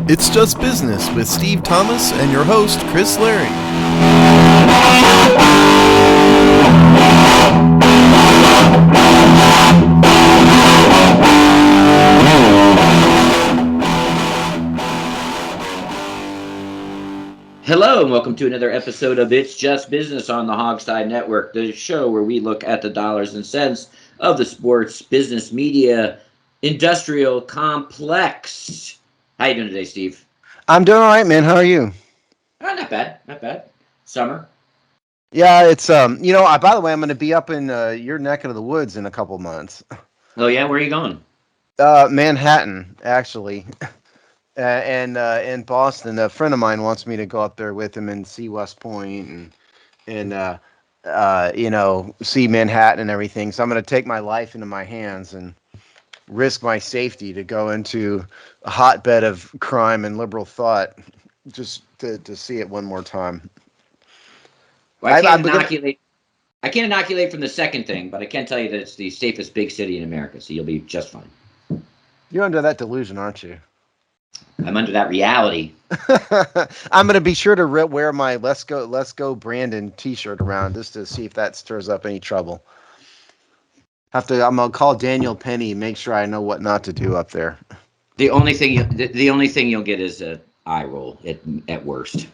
It's Just Business with Steve Thomas and your host, Chris Larry. Hello and welcome to another episode of It's Just Business on the Hogside Network, the show where we look at the dollars and cents of the sports, business, media, industrial complex. How you doing today, Steve? I'm doing all right, man. How are you? Not bad, not bad. Summer. Yeah, it's by the way, I'm going to be up in your neck of the woods in a couple months. Oh yeah, where are you going? Manhattan, actually, and in Boston. A friend of mine wants me to go up there with him and see West Point and see Manhattan and everything. So I'm going to take my life into my hands and risk my safety to go into a hotbed of crime and liberal thought just to see it one more time. Well, I can't inoculate from the second thing, but I can tell you that it's the safest big city in America, so you'll be just fine. You're under that delusion, aren't you? I'm under that reality. I'm gonna be sure to wear my Let's Go Brandon T-shirt around just to see if that stirs up any trouble. I'm gonna call Daniel Penny, make sure I know what not to do up there. The only thing you'll get is an eye roll at worst.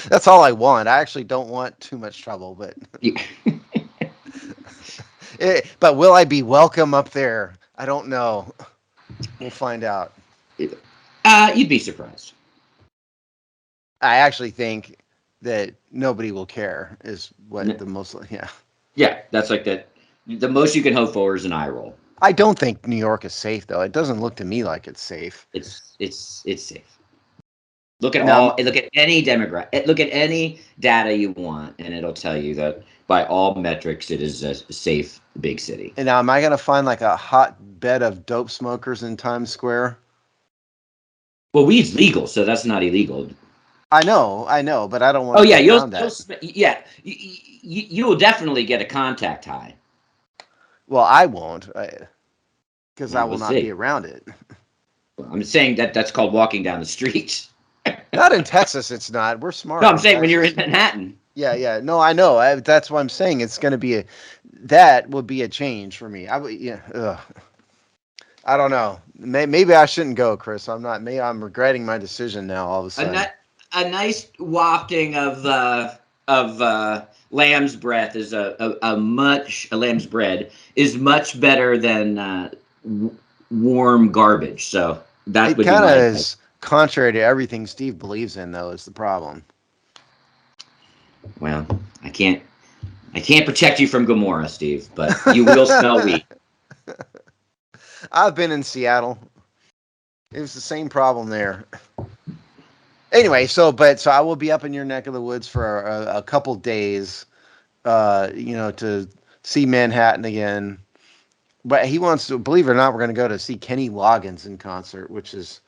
That's all I want. I actually don't want too much trouble, but but will I be welcome up there? I don't know. We'll find out. You'd be surprised. I actually think that nobody will care is what the most, yeah. Yeah, that's like the most you can hope for is an eye roll. I don't think New York is safe though. It doesn't look to me like it's safe. It's safe. Look at any demographic. Look at any data you want, and it'll tell you that by all metrics, it is a safe big city. And now, am I going to find like a hotbed of dope smokers in Times Square? Well, weed's legal, so that's not illegal. I know, but I don't want. Oh yeah, you will definitely get a contact high. Well, I won't, because I will not be around it. Well, I'm saying that's called walking down the street. Not in Texas, it's not. We're smart. No, I'm saying when you're in Manhattan. Yeah. No, I know. That's what I'm saying. It's going to be that would be a change for me. I don't know. Maybe I shouldn't go, Chris. I'm not. Maybe I'm regretting my decision now. All of a sudden, a nice wafting of lamb's breath is lamb's bread is much better than warm garbage. So that would kind of is contrary to everything Steve believes in, though. Is the problem. Well, I can't protect you from Gomorrah, Steve, but you will smell wheat. I've been in Seattle. It was the same problem there. Anyway, so I will be up in your neck of the woods for a couple days, to see Manhattan again. But he wants to, believe it or not, we're going to go to see Kenny Loggins in concert, which is,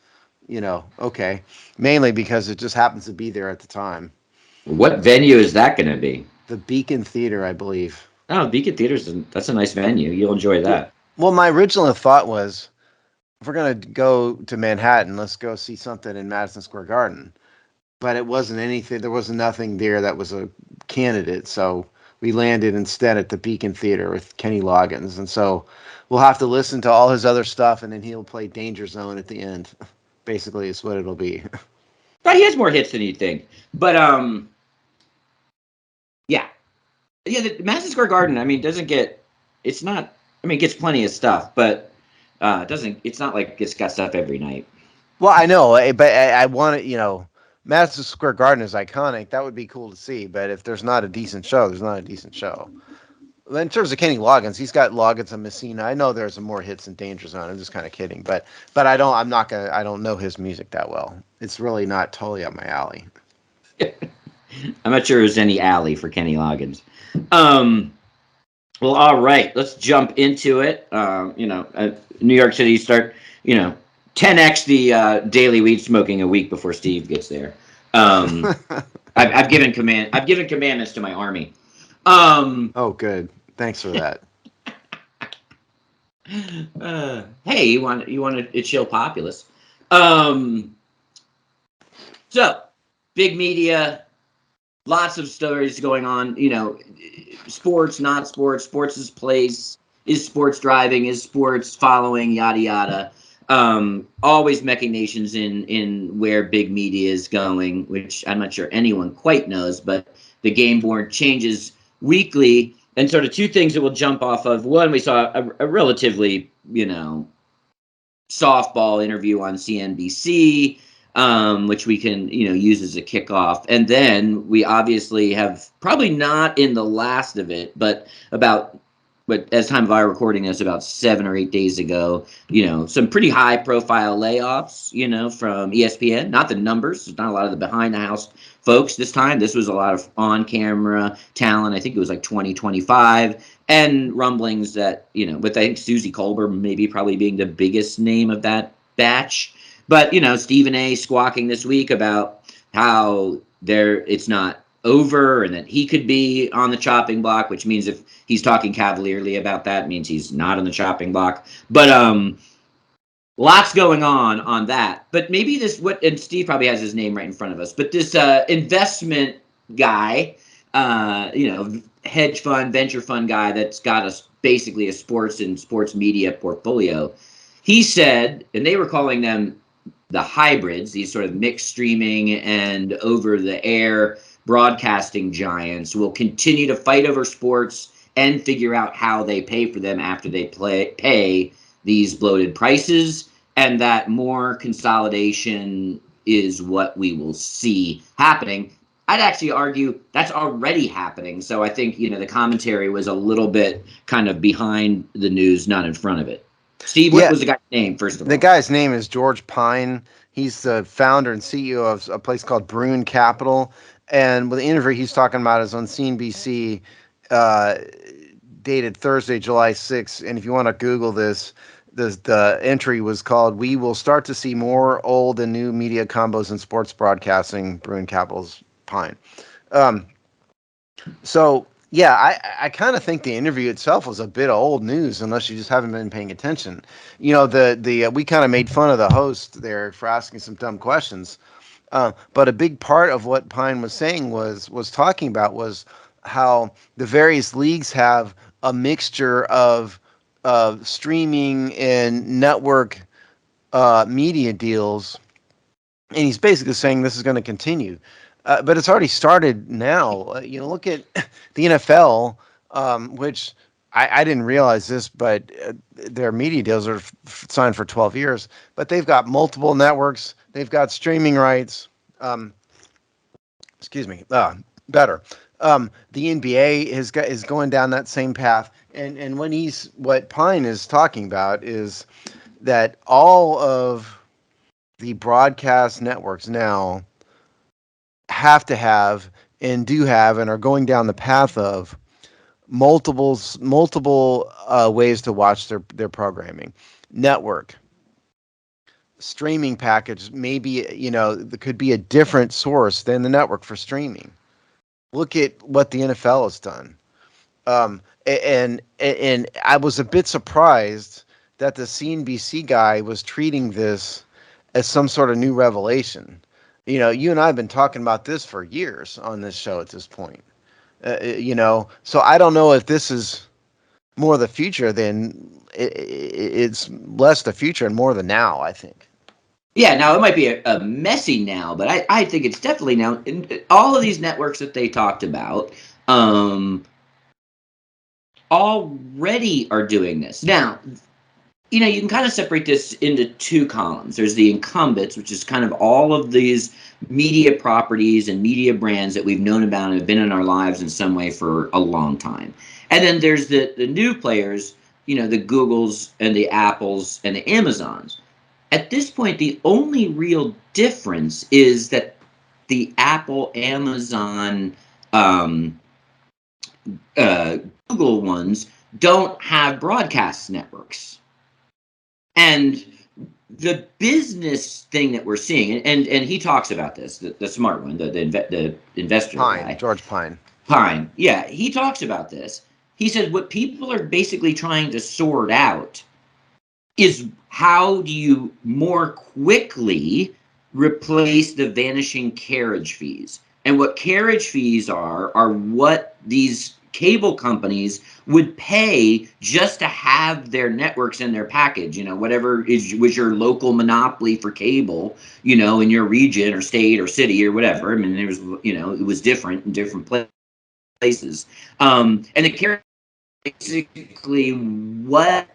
okay. Mainly because it just happens to be there at the time. What venue is that going to be? The Beacon Theater, I believe. Oh, Beacon that's a nice venue. You'll enjoy that. Well, my original thought was, if we're going to go to Manhattan, let's go see something in Madison Square Garden. But it wasn't anything. There was nothing there that was a candidate. So we landed instead at the Beacon Theater with Kenny Loggins. And so we'll have to listen to all his other stuff, and then he'll play Danger Zone at the end. Basically, is what it'll be. But he has more hits than you'd think. But yeah, the Madison Square Garden. I mean, it gets plenty of stuff, but it's not like it's got stuff every night. Well, I know, but I want it. Madison Square Garden is iconic. That would be cool to see. But if there's not a decent show, there's not a decent show. In terms of Kenny Loggins, he's got Loggins and Messina. I know there's more hits in Danger Zone. I'm just kind of kidding, but I don't know his music that well. It's really not totally up my alley. I'm not sure there's any alley for Kenny Loggins. Well, all right, let's jump into it. New York City start, 10x the daily weed smoking a week before Steve gets there. I've given commandments to my army. Oh, good. Thanks for that. Hey, you want a chill populace? So, big media, lots of stories going on. Sports, not sports. Sports is place. Is sports driving? Is sports following? Yada yada. Always machinations in where big media is going, which I'm not sure anyone quite knows. But the game board changes weekly, and sort of two things that we'll jump off of. One, we saw a relatively softball interview on CNBC, which we can use as a kickoff. And then we obviously have, probably not in the last of it, but as time of our recording this, about 7 or 8 days ago, some pretty high profile layoffs, from ESPN. Not the numbers, there's not a lot of the behind the house folks this time. This was a lot of on camera talent. I think it was like 2025. And rumblings that, with I think Susie Colbert maybe probably being the biggest name of that batch. But, Stephen A. squawking this week about how it's not over and that he could be on the chopping block, which means if he's talking cavalierly about that, means he's not on the chopping block. But lots going on that. But maybe and Steve probably has his name right in front of us, but this investment guy, hedge fund, venture fund guy that's got basically a sports and sports media portfolio. He said, and they were calling them the hybrids, these sort of mixed streaming and over-the-air broadcasting giants will continue to fight over sports and figure out how they pay for them after they pay these bloated prices, and that more consolidation is what we will see happening. I'd actually argue that's already happening. So I think, the commentary was a little bit kind of behind the news, not in front of it. Steve, what was the guy's name, first of all? The guy's name is George Pine. He's the founder and CEO of a place called Bruin Capital. And with the interview he's talking about is on CNBC, dated Thursday, July 6th. And if you want to Google this, the entry was called, "We will start to see more old and new media combos in sports broadcasting, Bruin Capital's Pine." So yeah, I kind of think the interview itself was a bit of old news, unless you just haven't been paying attention. We kind of made fun of the host there for asking some dumb questions, but a big part of what Pine was saying was talking about was how the various leagues have a mixture of streaming and network media deals, and he's basically saying this is going to continue. But it's already started now. Look at the NFL, which I didn't realize this, but their media deals are signed for 12 years. But they've got multiple networks. They've got streaming rights. Excuse me. Better. The NBA is going down that same path. And what Pine is talking about is that all of the broadcast networks now have to have and do have and are going down the path of multiple ways to watch their programming. Network, streaming package, maybe there could be a different source than the network for streaming. Look at what the NFL has done, and I was a bit surprised that the CNBC guy was treating this as some sort of new revelation. You and I have been talking about this for years on this show at this point. So I don't know if this is more the future than it's less the future and more the now, I think. Yeah, now it might be a messy now, but I think it's definitely now. All of these networks that they talked about already are doing this. Now, you can kind of separate this into two columns. There's the incumbents, which is kind of all of these media properties and media brands that we've known about and have been in our lives in some way for a long time. And then there's the new players, the Googles and the Apples and the Amazons. At this point, the only real difference is that the Apple, Amazon, Google ones don't have broadcast networks. And the business thing that we're seeing, and he talks about this, the smart one, the investor guy. George Pine. Pine, yeah, he talks about this. He said what people are basically trying to sort out is how do you more quickly replace the vanishing carriage fees? And what carriage fees are what these cable companies would pay just to have their networks in their package. Whatever was your local monopoly for cable, in your region or state or city or whatever. I mean, it was different in different places. And the carriage basically what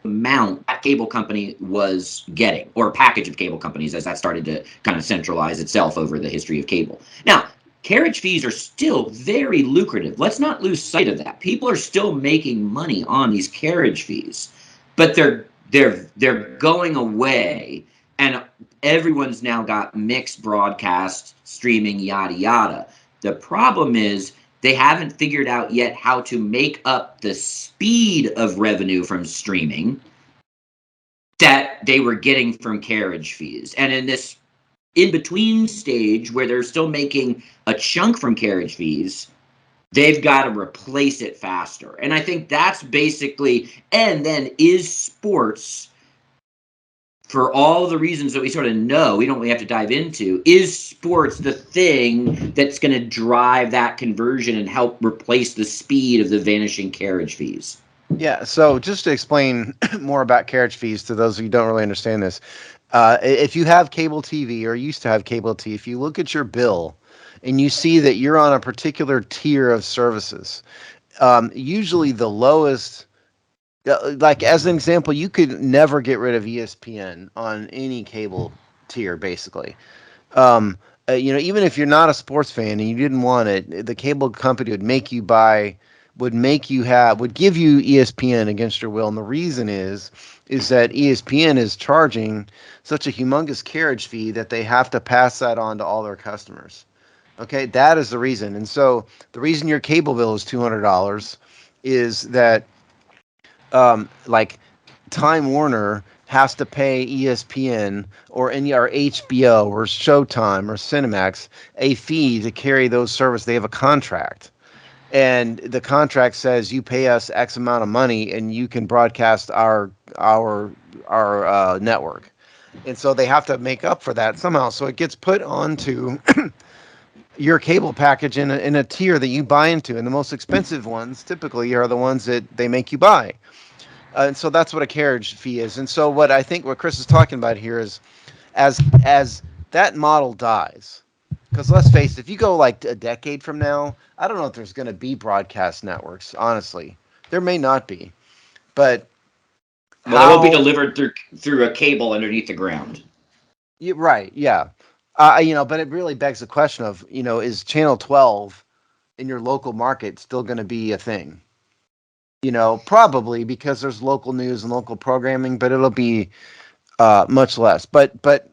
amount that cable company was getting, or a package of cable companies, as that started to kind of centralize itself over the history of cable. Now, carriage fees are still very lucrative. Let's not lose sight of that. People are still making money on these carriage fees, but they're going away, and everyone's now got mixed broadcast, streaming, yada yada. The problem is they haven't figured out yet how to make up the speed of revenue from streaming that they were getting from carriage fees. And in this in-between stage where they're still making a chunk from carriage fees, they've got to replace it faster. And I think that's basically, and then is sports, for all the reasons that we sort of know, we don't really have to dive into, is sports the thing that's going to drive that conversion and help replace the speed of the vanishing carriage fees? Yeah, so just to explain more about carriage fees to those who don't really understand this, if you have cable TV or used to have cable TV, if you look at your bill and you see that you're on a particular tier of services, usually the lowest, like as an example, you could never get rid of ESPN on any cable tier, basically. Even if you're not a sports fan and you didn't want it, the cable company would give you ESPN against your will. And the reason is that ESPN is charging such a humongous carriage fee that they have to pass that on to all their customers. Okay, that is the reason. And so the reason your cable bill is $200 is that, like Time Warner has to pay ESPN or HBO or Showtime or Cinemax a fee to carry those services. They have a contract, and the contract says you pay us X amount of money and you can broadcast our network. And so they have to make up for that somehow. So it gets put onto your cable package in a tier that you buy into, and the most expensive ones typically are the ones that they make you buy. And so that's what a carriage fee is. And so what Chris is talking about here is as that model dies, because let's face it, if you go like a decade from now, I don't know if there's going to be broadcast networks. Honestly, there may not be, but Well, they won't be how? delivered through a cable underneath the ground. Right? Yeah. But it really begs the question of, is Channel 12 in your local market still going to be a thing? Probably because there's local news and local programming, but it'll be much less. But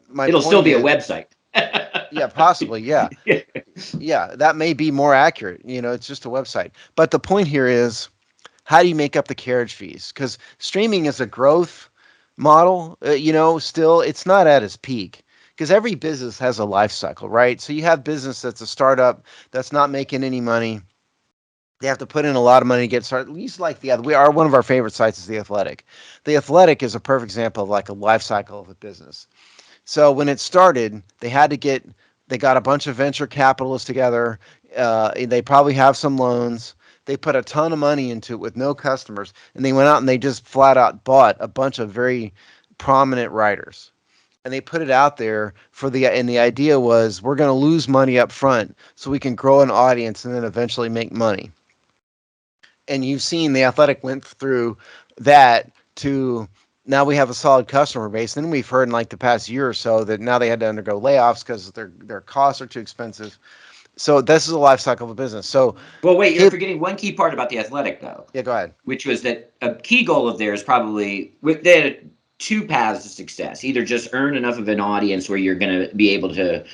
my It'll still point be a is, website. yeah, possibly, yeah, yeah, that may be more accurate. It's just a website. But the point here is, how do you make up the carriage fees? Because streaming is a growth model. Still, it's not at its peak. Because every business has a life cycle, right? So you have business that's a startup that's not making any money. They have to put in a lot of money to get started. At least like one of our favorite sites is The Athletic. The Athletic is a perfect example of like a life cycle of a business. So when it started, they got a bunch of venture capitalists together. They probably have some loans. They put a ton of money into it with no customers, and they went out and they just flat out bought a bunch of very prominent writers. And they put it out there and the idea was we're going to lose money up front so we can grow an audience and then eventually make money. And you've seen The Athletic went through that to now we have a solid customer base. Then we've heard in like the past year or so that now they had to undergo layoffs because their costs are too expensive. So this is a life cycle of a business. So, Well, wait, you're forgetting one key part about The Athletic, though. Yeah, go ahead. Which was that a key goal of theirs probably, they had two paths to success. Either just earn enough of an audience where you're going to be able to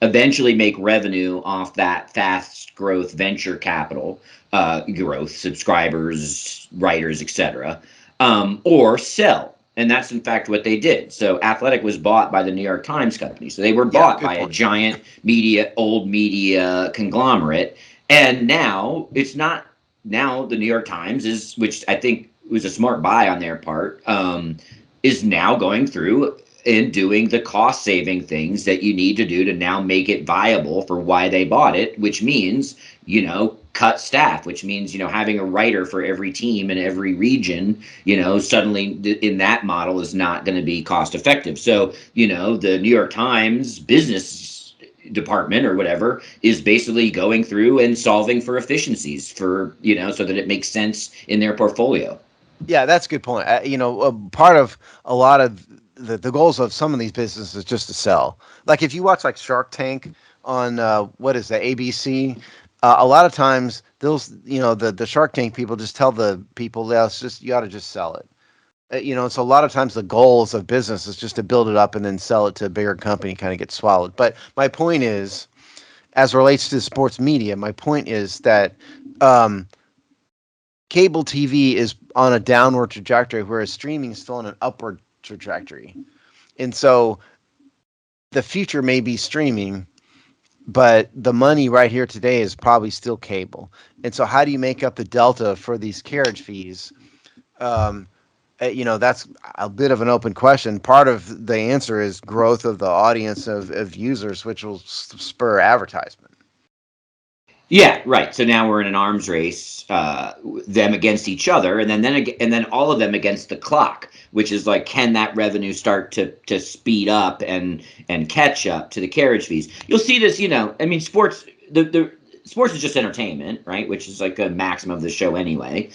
eventually make revenue off that fast growth venture capital growth, subscribers, writers, etc., or sell. And that's in fact what they did. So Athletic was bought by the New York Times company. So they were bought by a giant old media conglomerate. And now it's not, now the New York Times is, which I think was a smart buy on their part, is now going through and doing the cost saving things that you need to do to now make it viable for why they bought it, which means, cut staff, which means, having a writer for every team in every region, suddenly in that model is not going to be cost effective. So, the New York Times business department or whatever is basically going through and solving for efficiencies for, so that it makes sense in their portfolio. Yeah, that's a good point. Part of a lot of the goals of some of these businesses is just to sell. Like if you watch like Shark Tank on what is that, ABC, a lot of times those the Shark Tank people just tell the people, yeah, it's just you ought to just sell it. So a lot of times the goals of business is just to build it up and then sell it to a bigger company, kind of get swallowed. But my point is, as relates to sports media, my point is that cable TV is on a downward trajectory, whereas streaming is still on an upward trajectory. And so the future may be streaming, but the money right here today is probably still cable. And so how do you make up the delta for these carriage fees? That's a bit of an open question. Part of the answer is growth of the audience of users, which will spur advertisement. Yeah, right. So now we're in an arms race, them against each other, and then all of them against the clock, which is like, can that revenue start to speed up and catch up to the carriage fees? You'll see this, sports. The sports is just entertainment, right? Which is like a maximum of the show anyway.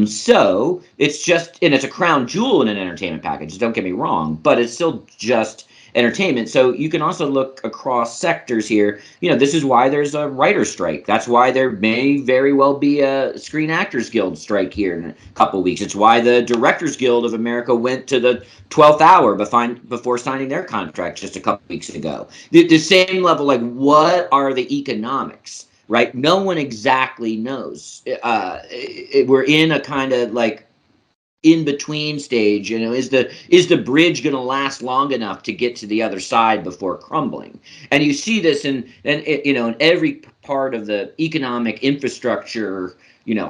So it's just, and it's a crown jewel in an entertainment package. Don't get me wrong, but it's still just entertainment. So you can also look across sectors here. This is why there's a writer's strike. That's why there may very well be a Screen Actors Guild strike here in a couple of weeks. It's why the Directors Guild of America went to the 12th hour before signing their contract just a couple of weeks ago. The same level, like, what are the economics? Right? No one exactly knows. We're in a kind of like in between stage. Is the bridge going to last long enough to get to the other side before crumbling? And you see this in every part of the economic infrastructure.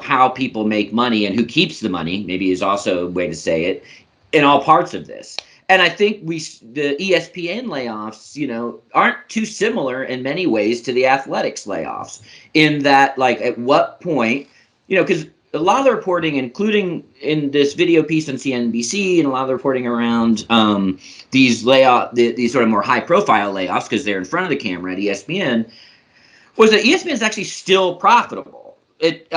How people make money and who keeps the money, maybe, is also a way to say it, in all parts of this. And I think the ESPN layoffs, aren't too similar in many ways to the athletics layoffs, in that, like, at what point, because a lot of the reporting, including in this video piece on CNBC, and a lot of the reporting around these these sort of more high-profile layoffs, because they're in front of the camera at ESPN, was that ESPN is actually still profitable. It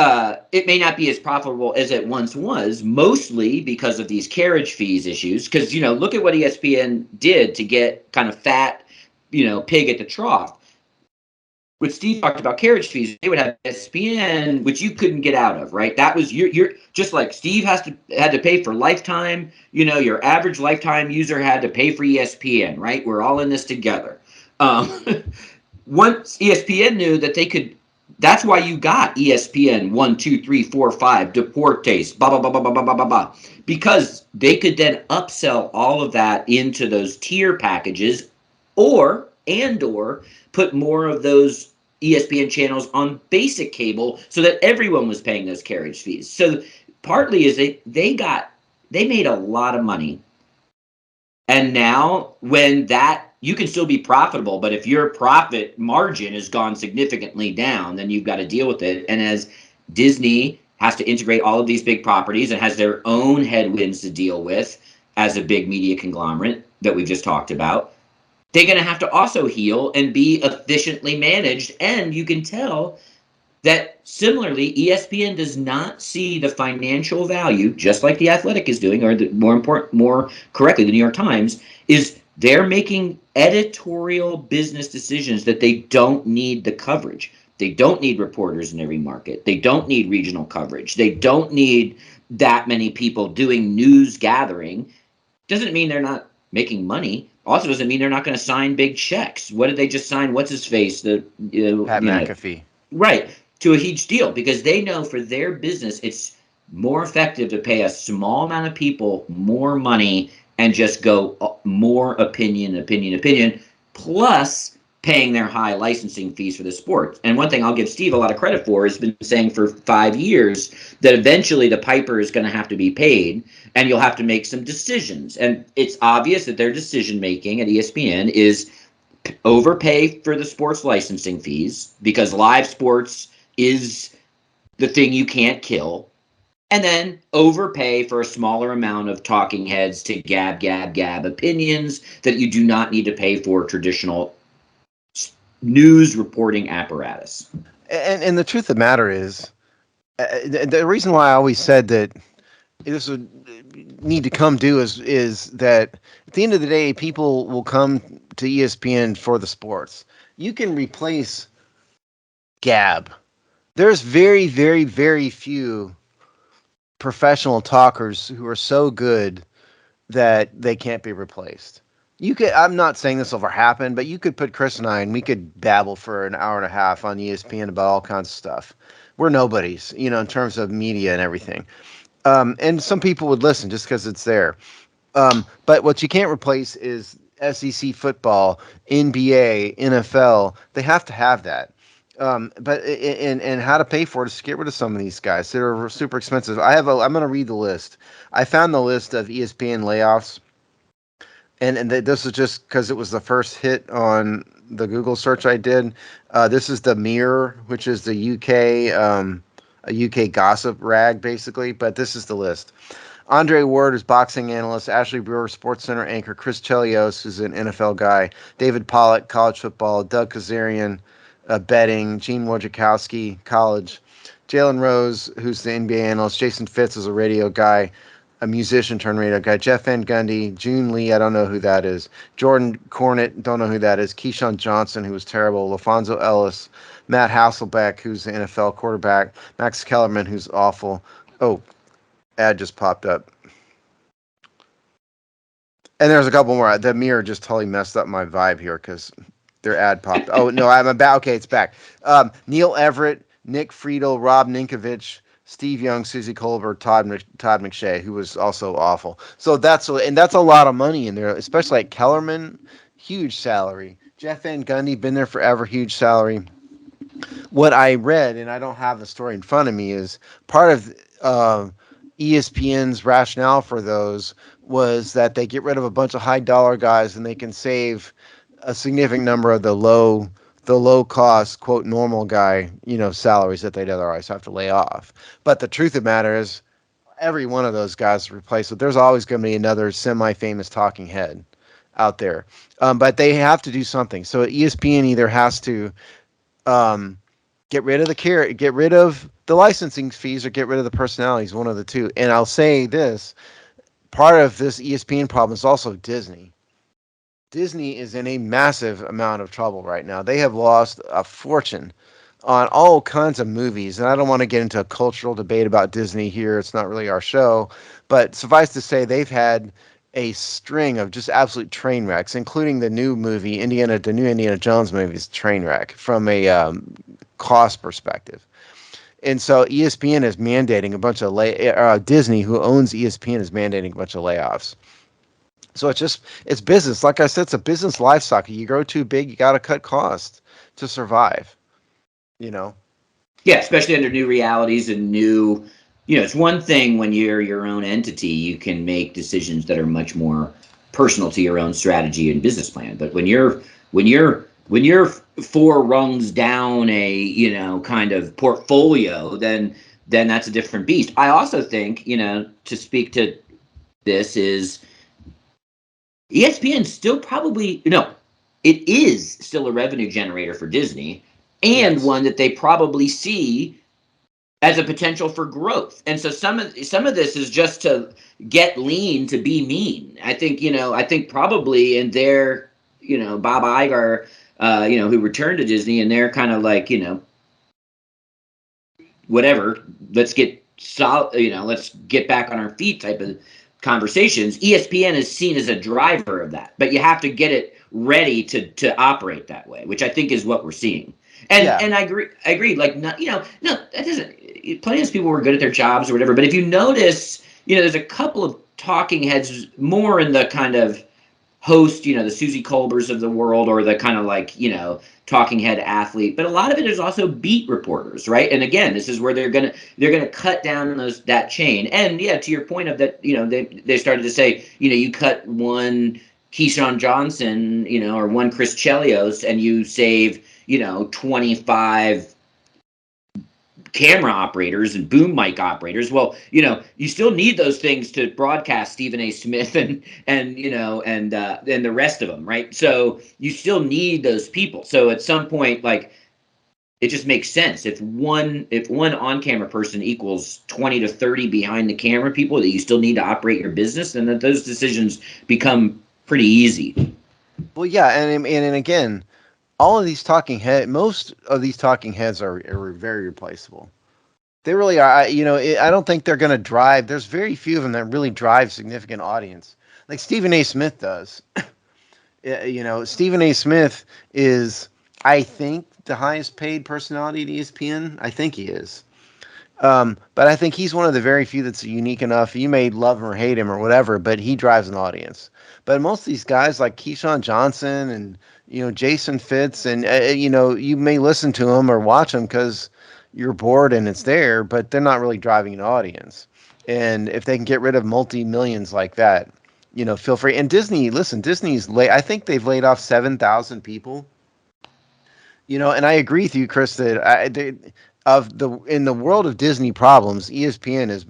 may not be as profitable as it once was, mostly because of these carriage fees issues. Because look at what ESPN did to get kind of fat, pig at the trough. When Steve talked about carriage fees, they would have ESPN, which you couldn't get out of, right? That was you're just like Steve had to pay for Lifetime. Your average Lifetime user had to pay for ESPN, right? We're all in this together. Once ESPN knew that they could, that's why you got ESPN 1, 2, 3, 4, 5, Deportes, blah blah blah blah blah blah blah blah, because they could then upsell all of that into those tier packages, or put more of those ESPN channels on basic cable so that everyone was paying those carriage fees. So partly is they made a lot of money. And now when you can still be profitable, but if your profit margin has gone significantly down, then you've got to deal with it. And as Disney has to integrate all of these big properties and has their own headwinds to deal with as a big media conglomerate that we've just talked about, they're going to have to also heal and be efficiently managed. And you can tell that similarly, ESPN does not see the financial value, just like The Athletic is doing, or more correctly, the New York Times, is they're making editorial business decisions that they don't need the coverage. They don't need reporters in every market. They don't need regional coverage. They don't need that many people doing news gathering. Doesn't mean they're not making money. Also doesn't mean they're not going to sign big checks. What did they just sign? What's his face? Pat McAfee. Right. To a huge deal, because they know for their business, it's more effective to pay a small amount of people more money and just go more opinion. Plus, paying their high licensing fees for the sport. And one thing I'll give Steve a lot of credit for is been saying for 5 years that eventually the piper is going to have to be paid and you'll have to make some decisions. And it's obvious that their decision making at ESPN is overpay for the sports licensing fees because live sports is the thing you can't kill, and then overpay for a smaller amount of talking heads to gab opinions that you do not need to pay for traditional news reporting apparatus. And the truth of the matter is, the reason why I always said that this would need to come due is that at the end of the day, people will come to ESPN for the sports. You can replace Gab. There's very, very, very few professional talkers who are so good that they can't be replaced. You could. I'm not saying this will ever happen, but you could put Chris and I, and we could babble for an hour and a half on ESPN about all kinds of stuff. We're nobodies, in terms of media and everything. And some people would listen just because it's there. But what you can't replace is SEC football, NBA, NFL. They have to have that. But and how to pay for it is to get rid of some of these guys. They're super expensive. I'm going to read the list. I found the list of ESPN layoffs, and this is just because it was the first hit on the Google search I did. This is the Mirror, which is the UK a UK gossip rag, basically. But this is the list. Andre Ward is boxing analyst, Ashley Brewer, Sports Center anchor, Chris Chelios, who's an NFL guy, David Pollack, college football, Doug Kazarian, betting, Gene Wojciechowski, college, Jalen Rose, who's the NBA analyst, Jason Fitz is a radio guy, a musician turned radio guy, Jeff Van Gundy, June Lee, I don't know who that is, Jordan Cornett, don't know who that is, Keyshawn Johnson, who was terrible, LaFonso Ellis, Matt Hasselbeck, who's the NFL quarterback, Max Kellerman, who's awful. Oh, ad just popped up. And there's a couple more. The Mirror just totally messed up my vibe here because their ad popped. Oh, no, I'm about. Okay, it's back. Neil Everett, Nick Friedel, Rob Ninkovich, Steve Young, Susie Colbert, Todd McShay, who was also awful. So that's a lot of money in there, especially like Kellerman, huge salary. Jeff Van Gundy, been there forever, huge salary. What I read, and I don't have the story in front of me, is part of ESPN's rationale for those was that they get rid of a bunch of high dollar guys and they can save a significant number of the low cost, quote, normal guy, salaries that they'd otherwise have to lay off. But the truth of the matter is every one of those guys is replaced with, there's always going to be another semi-famous talking head out there. But they have to do something. So ESPN either has to get rid of the licensing fees or get rid of the personalities, one of the two. And I'll say this, part of this ESPN problem is also Disney. Disney is in a massive amount of trouble right now. They have lost a fortune on all kinds of movies. And I don't want to get into a cultural debate about Disney here. It's not really our show. But suffice to say, they've had a string of just absolute train wrecks, including the new movie, the new Indiana Jones movie is a train wreck from a cost perspective. And so ESPN is mandating a bunch of Disney, who owns ESPN, is mandating a bunch of layoffs. So it's business. Like I said, it's a business life cycle. You grow too big, you got to cut costs to survive. Yeah, especially under new realities and new. It's one thing when you're your own entity, you can make decisions that are much more personal to your own strategy and business plan. But when you're 4 rungs down a kind of portfolio, then that's a different beast. I also think to speak to this is ESPN still probably it is still a revenue generator for Disney, and yes, one that they probably see as a potential for growth. And so some of this is just to get lean to be mean. I think probably in their Bob Iger who returned to Disney, and they're kind of like whatever, let's get let's get back on our feet type of conversations. ESPN is seen as a driver of that, but you have to get it ready to operate that way, which I think is what we're seeing. And I agree. Like, no, that doesn't. Plenty of people were good at their jobs or whatever, but if you notice, there's a couple of talking heads more in the kind of host, the Susie Colbers of the world, or the kind of like, talking head athlete. But a lot of it is also beat reporters, right? And again, this is where they're gonna cut down that chain. And yeah, to your point of that, they started to say, you cut one Keyshawn Johnson, or one Chris Chelios, and you save, 25 camera operators and boom mic operators. Well, you still need those things to broadcast Stephen A. Smith and the rest of them, right? So you still need those people. So at some point, like, it just makes sense. If one on-camera person equals 20 to 30 behind the camera people that you still need to operate your business, then those decisions become pretty easy. Well, yeah, and again, most of these talking heads are very replaceable. They really are. I don't think they're going to drive. There's very few of them that really drive significant audience, like Stephen A. Smith does. Stephen A. Smith is, I think, the highest paid personality at ESPN. I think he is. But I think he's one of the very few that's unique enough. You may love him or hate him or whatever, but he drives an audience. But most of these guys like Keyshawn Johnson and Jason Fitz, and you may listen to them or watch them because you're bored and it's there, but they're not really driving an audience. And if they can get rid of multi-millions like that, feel free. And Disney's I think they've laid off 7,000 people. And I agree with you, Chris, that in the world of Disney problems, ESPN is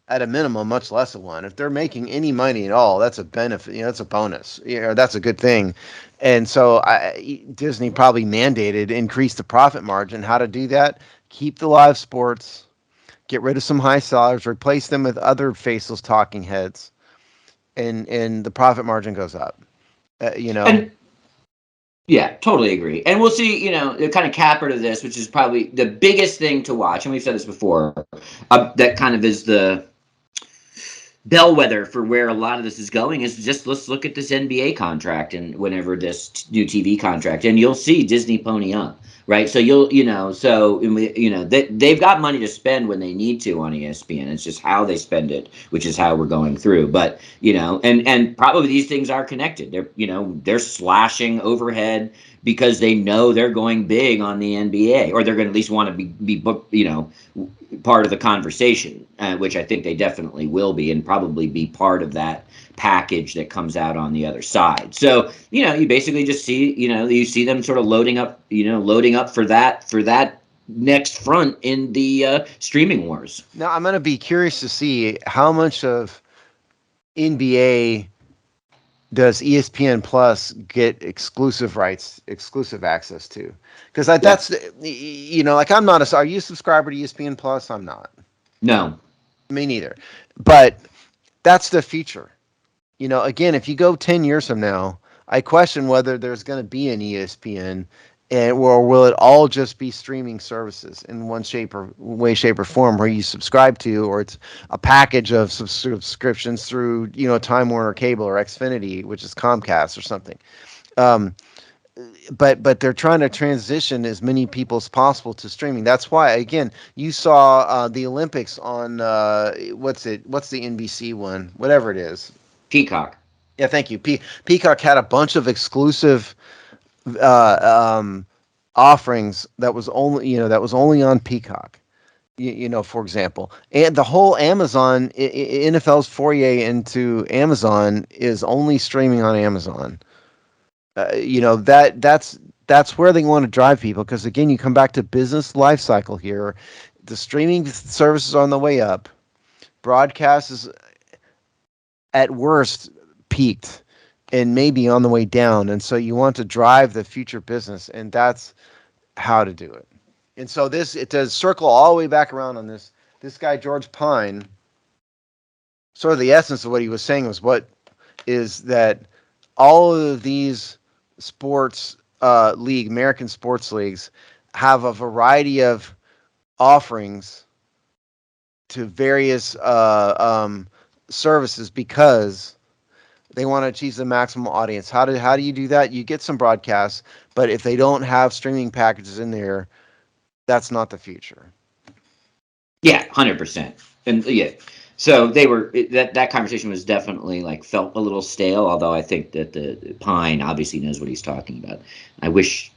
at a minimum much less of one. If they're making any money at all, that's a benefit. That's a bonus. That's a good thing. And so Disney probably mandated increase the profit margin. How to do that? Keep the live sports, get rid of some high salaries, replace them with other faceless talking heads, and the profit margin goes up. And yeah, totally agree. And we'll see, the kind of capper to this, which is probably the biggest thing to watch. And we've said this before, that kind of is the bellwether for where a lot of this is going, is just let's look at this NBA contract and whenever this new TV contract, and you'll see Disney pony up, right? So they've got money to spend when they need to on ESPN. It's just how they spend it, which is how we're going through. But and probably these things are connected. They're slashing overhead because they know they're going big on the NBA, or they're going to at least want to be booked, part of the conversation, which I think they definitely will be, and probably be part of that package that comes out on the other side. So, you basically just see, you see them sort of loading up for that next front in the streaming wars. Now, I'm going to be curious to see how much of NBA does ESPN Plus get exclusive rights, exclusive access to? Because that's, like, I'm not are you a subscriber to ESPN Plus? I'm not. No. Me neither. But that's the future. Again, if you go 10 years from now, I question whether there's going to be an ESPN, or will it all just be streaming services in one shape or form, where you subscribe to, or it's a package of subscriptions through, Time Warner Cable or Xfinity, which is Comcast or something. But they're trying to transition as many people as possible to streaming. That's why, again, you saw the Olympics on what's the NBC one, whatever it is. Peacock. Yeah, thank you. Peacock had a bunch of exclusive offerings that was only on Peacock. For example, and the whole Amazon, NFL's foray into Amazon is only streaming on Amazon. That's where they want to drive people, because again, you come back to business life cycle here. The streaming services are on the way up. Broadcast is at worst peaked and maybe on the way down, and so you want to drive the future business, and that's how to do it. And so it does circle all the way back around on this guy George Pine. Sort of the essence of what he was saying is that all of these American sports leagues have a variety of offerings to various services, because they want to achieve the maximum audience. How do you do that? You get some broadcasts, but if they don't have streaming packages in there, that's not the future. Yeah, 100%. And yeah, So that conversation was definitely like felt a little stale. Although I think that the Pine obviously knows what he's talking about. I wish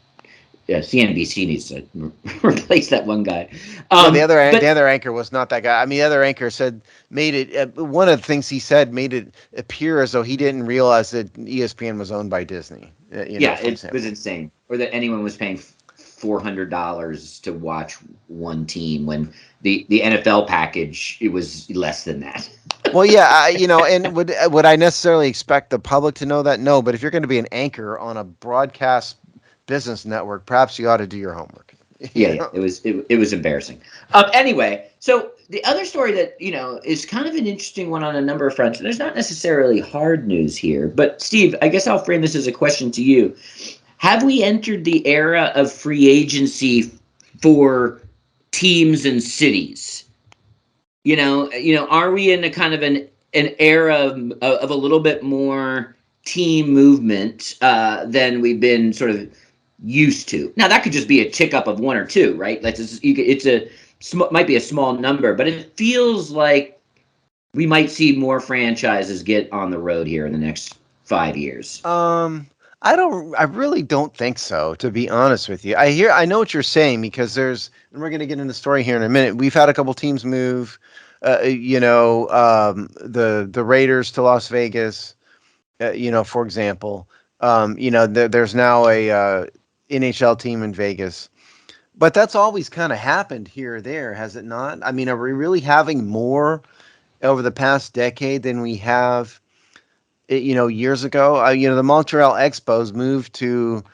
CNBC needs to replace that one guy. Yeah, But the other anchor was not that guy. I mean, the other anchor made it. One of the things he said made it appear as though he didn't realize that ESPN was owned by Disney. yeah, For it was example. insane, or that anyone was paying $400 to watch one team when the NFL package it was less than that. Well, yeah, and would I necessarily expect the public to know that? No, but if you're going to be an anchor on a broadcast business network, perhaps you ought to do your homework. Yeah, it was embarrassing. Anyway, so the other story that is kind of an interesting one on a number of fronts. There's not necessarily hard news here, but Steve, I guess I'll frame this as a question to you. Have we entered the era of free agency for teams and cities? Are we in a kind of an era of a little bit more team movement than we've been sort of used to? Now that could just be a tick up of one or two, right? Like might be a small number, but it feels like we might see more franchises get on the road here in the next 5 years. I really don't think so, to be honest with you. I know what you're saying because and we're going to get into the story here in a minute. We've had a couple teams move, the Raiders to Las Vegas, for example. There's now a NHL team in Vegas, but that's always kind of happened here or there, has it not? I mean, are we really having more over the past decade than we have? Years ago, the Montreal Expos moved to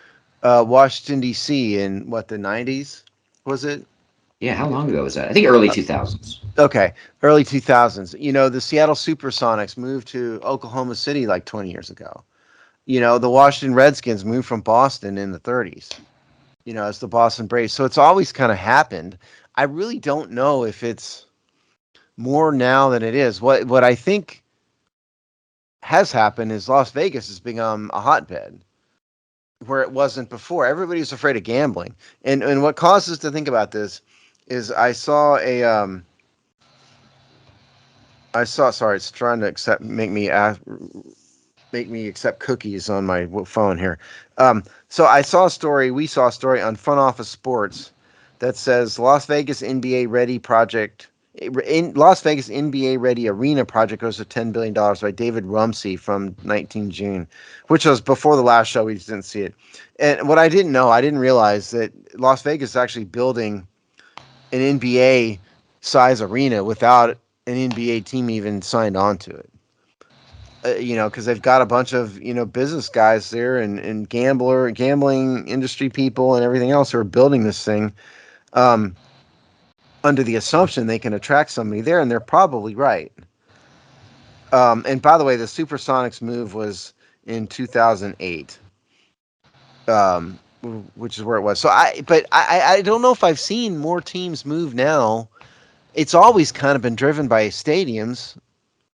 Washington D.C. in the 90s, was it? Yeah, how long ago was that? I think early 2000s. Okay, early 2000s. The Seattle Supersonics moved to Oklahoma City like 20 years ago. The Washington Redskins moved from Boston in the 30s. As the Boston Braves. So it's always kind of happened. I really don't know if it's more now than it is. What I think has happened is Las Vegas has become a hotbed where it wasn't before. Everybody's afraid of gambling, and what causes us to think about this is I saw sorry, it's trying to make me accept cookies on my phone here. So we saw a story on Front Office Sports that says Las Vegas NBA ready project. Las Vegas NBA ready arena project goes to $10 billion by David Rumsey from 19 June, which was before the last show. We just didn't see it. And what I didn't realize that Las Vegas is actually building an NBA size arena without an NBA team even signed on to it. Because they've got a bunch of business guys there and gambling industry people and everything else who are building this thing. Under the assumption they can attract somebody there, and they're probably right. And by the way, the Supersonics move was in 2008, which is where it was. So I don't know if I've seen more teams move now. It's always kind of been driven by stadiums.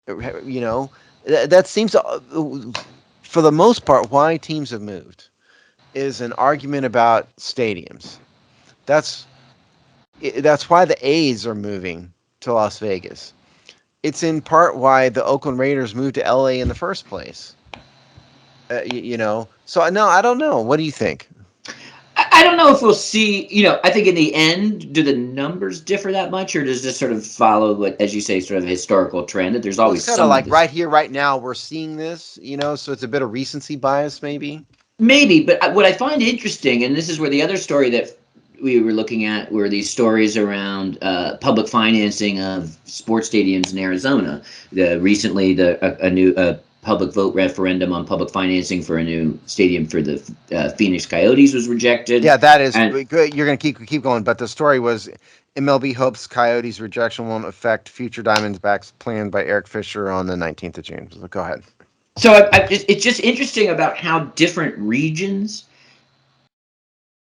That seems to, for the most part, why teams have moved is an argument about stadiums. That's why the A's are moving to Las Vegas. It's in part why the Oakland Raiders moved to LA in the first place. So no, I don't know. What do you think? I don't know if we'll see, I think in the end, do the numbers differ that much, or does this sort of follow what, as you say, sort of a historical trend that there's always it's kind of like right here, right now, we're seeing this, so it's a bit of recency bias, maybe. Maybe, but what I find interesting, and this is where the other story that we were looking at were these stories around public financing of sports stadiums in Arizona. Recently, a new public vote referendum on public financing for a new stadium for the Phoenix Coyotes was rejected. Yeah, that is good. You're going to keep going, but the story was MLB hopes Coyotes rejection won't affect future Diamondbacks planned by Eric Fisher on the 19th of June. So go ahead. So it's just interesting about how different regions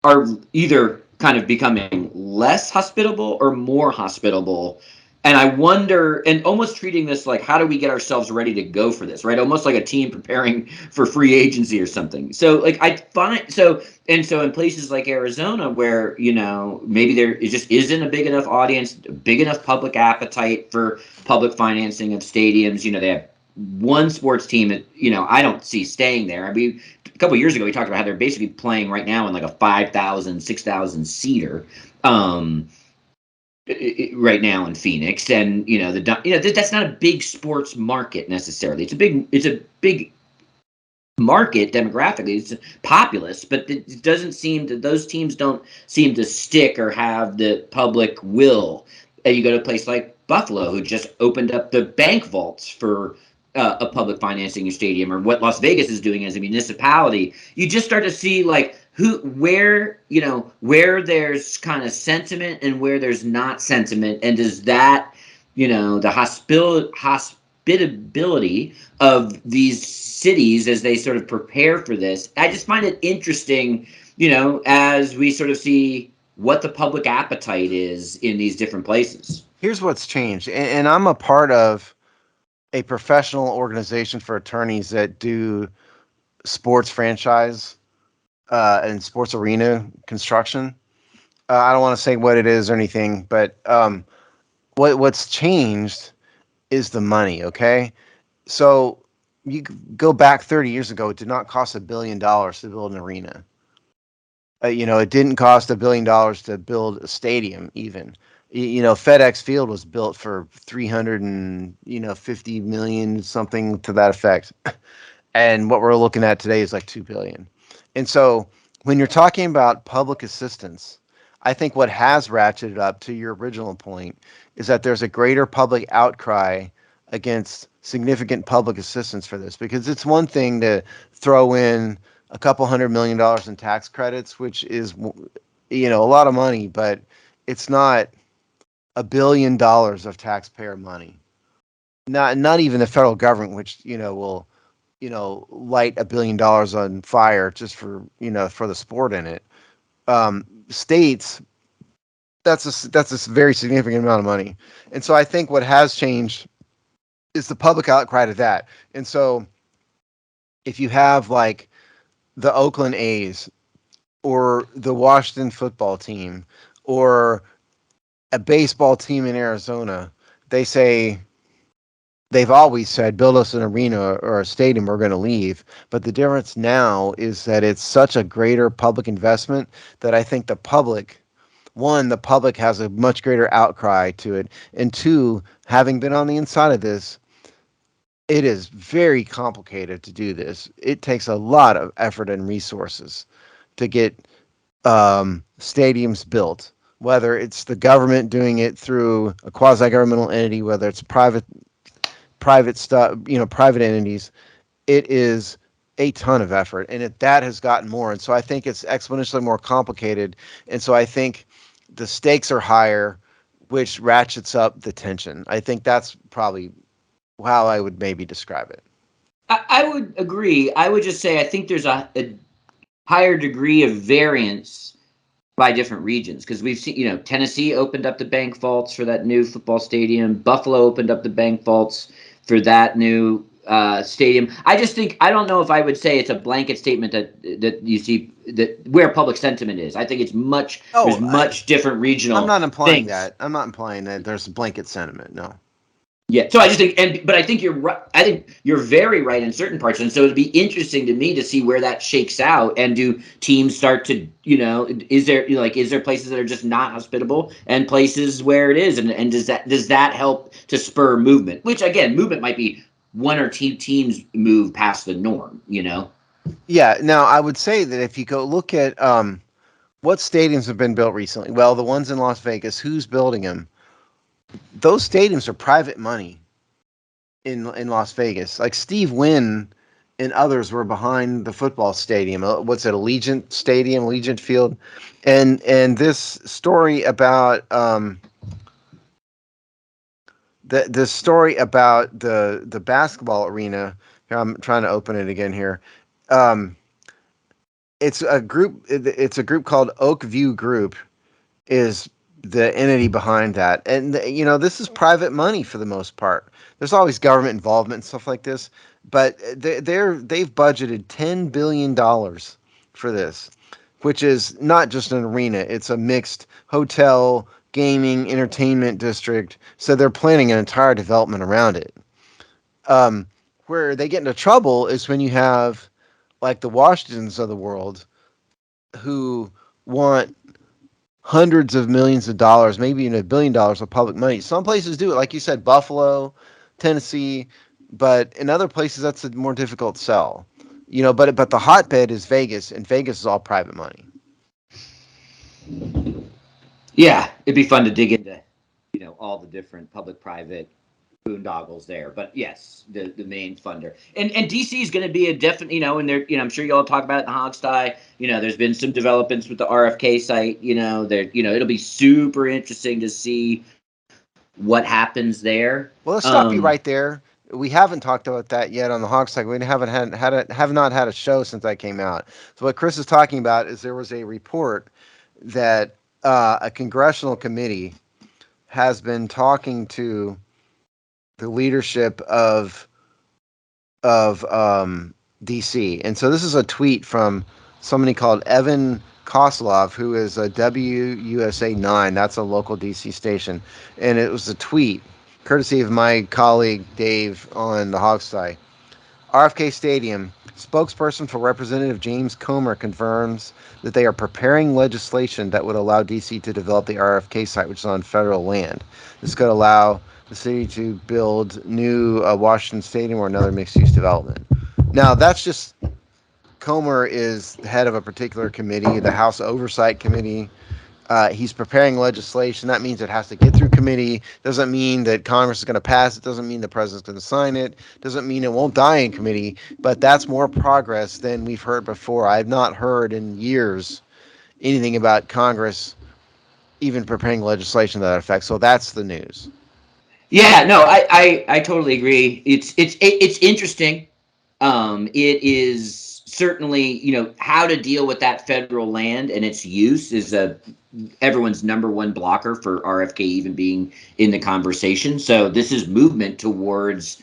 are either kind of becoming less hospitable or more hospitable And I wonder, and almost treating this like, how do we get ourselves ready to go for this, right? Almost like a team preparing for free agency or something. So, like, I find so, and so in places like Arizona, where maybe there it just isn't a big enough audience, big enough public appetite for public financing of stadiums. They have one sports team that I don't see staying there. I mean, a couple of years ago, we talked about how they're basically playing right now in like a 5,000, 6,000 seater. Right now in Phoenix, and that's not a big sports market necessarily. It's a big market demographically. It's populous, but it doesn't seem that those teams don't seem to stick or have the public will. And you go to a place like Buffalo, who just opened up the bank vaults for a public financing your stadium, or what Las Vegas is doing as a municipality. You just start to see like where there's kind of sentiment and where there's not sentiment, and does that the hospitability of these cities as they sort of prepare for this. I just find it interesting, as we sort of see what the public appetite is in these different places. Here's what's changed, and I'm a part of a professional organization for attorneys that do sports franchise and sports arena construction. I don't want to say what it is or anything, but what's changed is the money. Okay, so you go back 30 years ago, it did not cost $1 billion to build an arena. It didn't cost $1 billion to build a stadium even. FedEx Field was built for 350 million, something to that effect. And what we're looking at today is like 2 billion. And so when you're talking about public assistance, I think what has ratcheted up, to your original point, is that there's a greater public outcry against significant public assistance for this, because it's one thing to throw in a couple $100 million in tax credits, which is a lot of money, but it's not $1 billion of taxpayer money. Not even the federal government, which will light $1 billion on fire just for for the sport in it. States, that's a very significant amount of money, and so I think what has changed is the public outcry to that. And so if you have like the Oakland A's or the Washington football team or a baseball team in Arizona, they've always said, build us an arena or a stadium, we're going to leave. But the difference now is that it's such a greater public investment that I think the public has a much greater outcry to it. And two, having been on the inside of this, it is very complicated to do this. It takes a lot of effort and resources to get stadiums built, whether it's the government doing it through a quasi-governmental entity, whether it's private stuff, private entities. It is a ton of effort, and that has gotten more. And so I think it's exponentially more complicated. And so I think the stakes are higher, which ratchets up the tension. I think that's probably how I would maybe describe it. I would agree. I would just say I think there's a higher degree of variance by different regions, because we've seen, Tennessee opened up the bank vaults for that new football stadium. Buffalo opened up the bank vaults for that new stadium. I just think, I don't know if I would say it's a blanket statement that you see that where public sentiment is. I think it's there's much different regional. I'm not implying things. that. I'm not implying that there's a blanket sentiment. No. Yeah, so I just think, but I think you're right. I think you're very right in certain parts, and so it'd be interesting to me to see where that shakes out. And do teams start to, is there places that are just not hospitable, and places where it is, and does that help to spur movement? Which again, movement might be one or two teams move past the norm. Yeah. Now I would say that if you go look at what stadiums have been built recently, well, the ones in Las Vegas, who's building them? Those stadiums are private money in Las Vegas. Like Steve Wynn and others were behind the football stadium. What's it, Allegiant Stadium, Allegiant Field, and this story about the story about the basketball arena. Here, I'm trying to open it again here. It's a group. It's a group called Oak View Group. Is the entity behind that. And this is private money for the most part. There's always government involvement and stuff like this, but they've budgeted $10 billion for this, which is not just an arena. It's a mixed hotel, gaming, entertainment district. So they're planning an entire development around it. Where they get into trouble is when you have like the Washingtons of the world who want hundreds of millions of dollars, maybe even $1 billion of public money. Some places do it, like you said, Buffalo, Tennessee, but in other places that's a more difficult sell. But the hotbed is Vegas, and Vegas is all private money. Yeah, it'd be fun to dig into, all the different public-private boondoggles there. But yes, the main funder, and DC is going to be a definite, and there, I'm sure you all talk about it in the Hogsty. There's been some developments with the RFK site. It'll be super interesting to see what happens there. Well, let's stop you right there. We haven't talked about that yet on the Hawks side. We haven't have not had a show since I came out. So what Chris is talking about is there was a report that a congressional committee has been talking to the leadership of DC, and so this is a tweet from somebody called Evan Koslov, who is a WUSA 9. That's a local DC station, and it was a tweet courtesy of my colleague Dave on the Hogsty. RFK Stadium spokesperson for Representative James Comer confirms that they are preparing legislation that would allow DC to develop the RFK site, which is on federal land. This could allow the city to build new Washington Stadium or another mixed-use development. Now, that's just Comer is the head of a particular committee, the House Oversight Committee. He's preparing legislation. That means it has to get through committee. Doesn't mean that Congress is going to pass it. Doesn't mean the president's going to sign it. Doesn't mean it won't die in committee. But that's more progress than we've heard before. I have not heard in years anything about Congress even preparing legislation to that effect. So that's the news. Yeah, no, I totally agree. It's interesting. It is certainly, how to deal with that federal land and its use is everyone's number one blocker for RFK even being in the conversation. So this is movement towards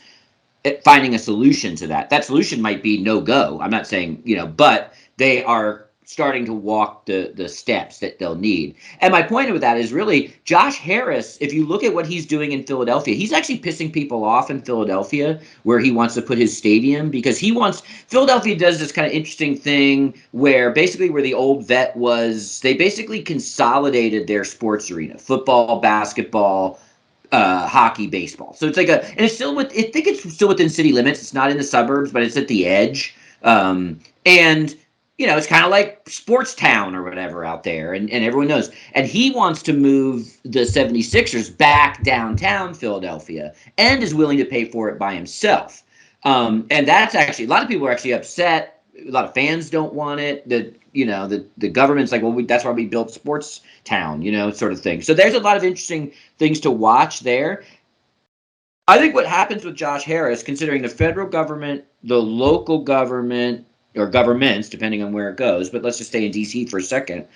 finding a solution to that. That solution might be no go. I'm not saying, but they are starting to walk the steps that they'll need. And my point with that is really Josh Harris, if you look at what he's doing in Philadelphia, he's actually pissing people off in Philadelphia where he wants to put his stadium because Philadelphia does this kind of interesting thing where basically where the old vet was, they basically consolidated their sports arena, football, basketball, hockey, baseball. So it's and it's still I think it's still within city limits. It's not in the suburbs, but it's at the edge. And it's kind of like sports town or whatever out there, and everyone knows. And he wants to move the 76ers back downtown Philadelphia and is willing to pay for it by himself. And that's actually, a lot of people are actually upset. A lot of fans don't want it. The government's like, well, that's why we built sports town, sort of thing. So there's a lot of interesting things to watch there. I think what happens with Josh Harris, considering the federal government, the local government, or governments, depending on where it goes, but let's just stay in DC for a second.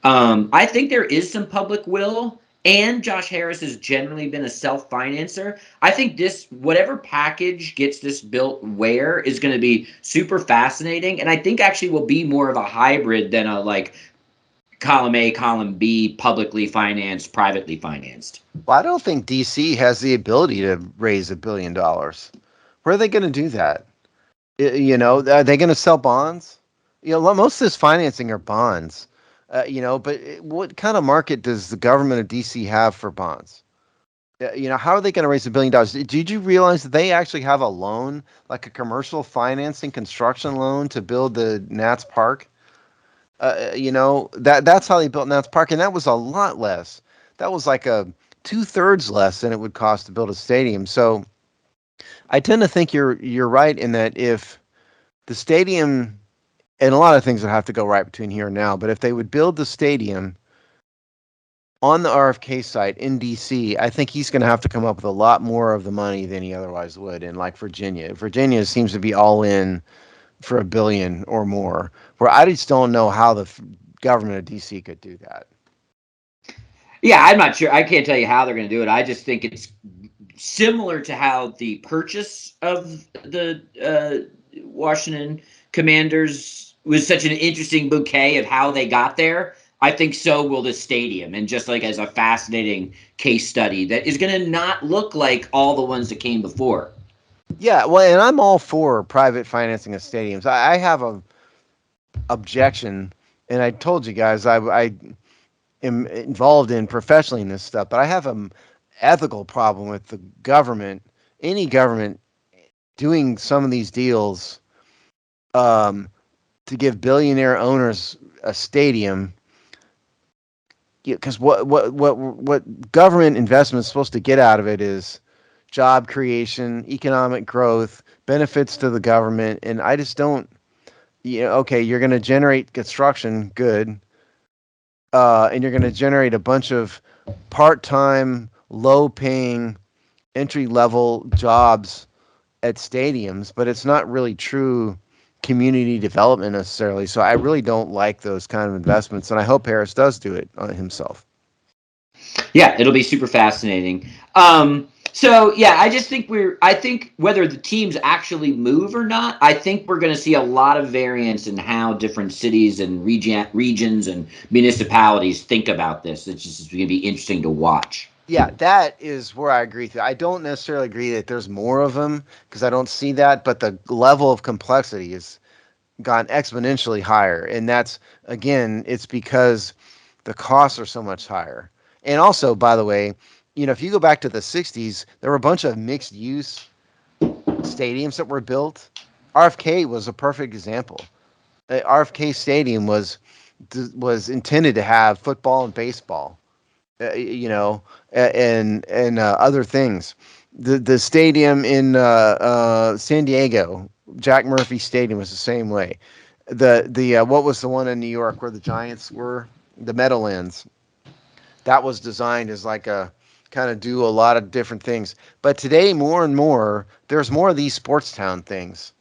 I think there is some public will, and Josh Harris has generally been a self-financer. I think whatever package gets this built where is going to be super fascinating, and I think actually will be more of a hybrid than a column A, column B, publicly financed, privately financed. Well, I don't think DC has the ability to raise $1 billion. Where are they going to do that? Are they going to sell bonds? Most of this financing are bonds. But what kind of market does the government of DC have for bonds? How are they going to raise $1 billion? Did you realize that they actually have a loan, like a commercial financing construction loan to build the Nats Park? That's how they built Nats Park, and that was a lot less. That was like a 2/3 less than it would cost to build a stadium. So I tend to think you're right in that if the stadium, and a lot of things would have to go right between here and now, but if they would build the stadium on the RFK site in DC, I think he's going to have to come up with a lot more of the money than he otherwise would. In like Virginia seems to be all in for $1 billion or more, where I just don't know how the government of DC could do that. Yeah, I'm not sure. I can't tell you how they're going to do it. I just think it's similar to how the purchase of the Washington Commanders was such an interesting bouquet of how they got there. I think so will the stadium, and just like as a fascinating case study that is going to not look like all the ones that came before. Yeah, well, and I'm all for private financing of stadiums. I have a objection, and I told you guys I am involved in professionally in this stuff, but I have an ethical problem with the government, any government doing some of these deals um, to give billionaire owners a stadium. Because what government investment is supposed to get out of it is job creation, economic growth, benefits to the government, and I just don't. Okay, you're going to generate construction, good, and you're going to generate a bunch of part-time, low-paying, entry-level jobs at stadiums, but it's not really true community development necessarily. So I really don't like those kind of investments, and I hope Harris does do it himself. Yeah, it'll be super fascinating. So yeah, I just think I think whether the teams actually move or not, I think we're going to see a lot of variance in how different cities and regions and municipalities think about this. It's just going to be interesting to watch. Yeah, that is where I agree with you. I don't necessarily agree that there's more of them because I don't see that, but the level of complexity has gone exponentially higher. And that's, again, it's because the costs are so much higher. And also, by the way, if you go back to the 60s, there were a bunch of mixed use stadiums that were built. RFK was a perfect example. RFK Stadium was intended to have football and baseball, and other things. The stadium in San Diego, Jack Murphy Stadium, was the same way. The what was the one in New York where the Giants were? The Meadowlands. That was designed as like a kind of do a lot of different things. But today, more and more, there's more of these sports town things.